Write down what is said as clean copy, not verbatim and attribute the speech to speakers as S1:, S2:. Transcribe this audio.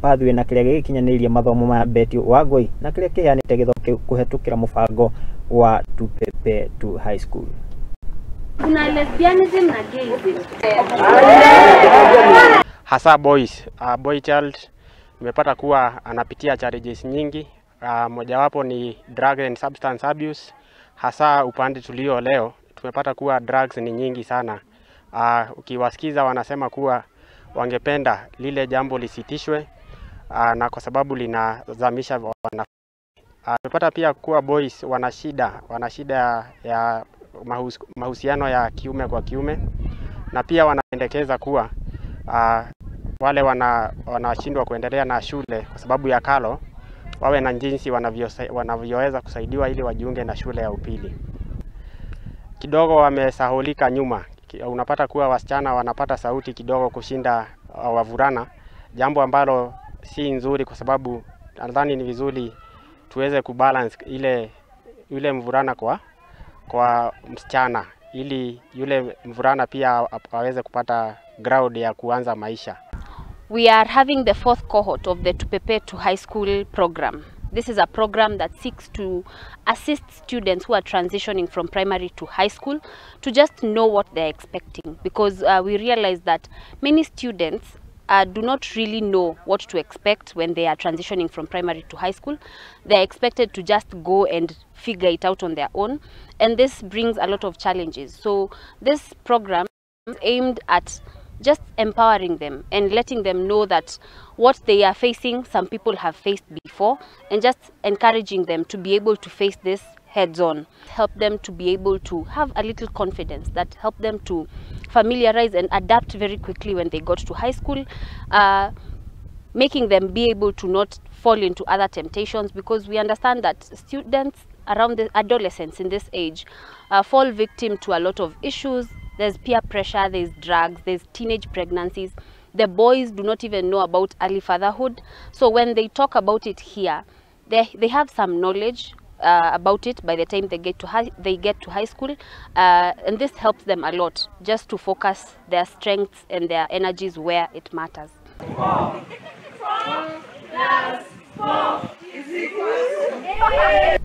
S1: pathway na kiria gikinyaniria mathomo ma beti Wangui na kiria kiheyanite githomo kuhetukira mubango wa tupepe to high school.
S2: Kuna lesbianism na gayism.
S3: Hasa boy child nimepata kuwa anapitia challenges nyingi. Mojawapo ni drug and substance abuse. Hasa upande tulio leo tumepata kuwa drugs ni nyingi sana. Ukiwasikiza wanasema kuwa wangependa lile jambo lisitishwe na kwa sababu linazamisha wana. Tumepata pia kuwa boys wana shida ya mahusiano ya kiume kwa kiume, na pia wanapendekeza kuwa wale wanashindwa kuendelea na shule kwa sababu ya kalo wawe na jinsi wanavyoweza kusaidiwa ili wajiunge na shule ya upili. Kidogo wamesahulika nyuma. Unapata kuwa wasichana wanapata sauti kidogo kushinda wavulana, jambo ambalo si nzuri, kwa sababu nadhani ni vizuri tuweze kubalance yule mvulana kwa msichana, ili yule mvulana pia aweze kupata ground ya kuanza maisha.
S2: We are having the 4th cohort of the Tupepe to High School program. This is a program that seeks to assist students who are transitioning from primary to high school to just know what they're expecting, because we realize that many students do not really know what to expect when they are transitioning from primary to high school. They're expected to just go and figure it out on their own, and this brings a lot of challenges. So this program is aimed at just empowering them and letting them know that what they are facing, some people have faced before, and just encouraging them to be able to face this heads on. Help them to be able to have a little confidence, that help them to familiarize and adapt very quickly when they got to high school, making them be able to not fall into other temptations, because we understand that students around the adolescents in this age fall victim to a lot of issues. There's peer pressure, there's drugs, there's teenage pregnancies. The boys do not even know about early fatherhood. So when they talk about it here, they have some knowledge about it by the time they get to high school, and this helps them a lot just to focus their strengths and their energies where it matters.
S4: 4 + 4 = 8.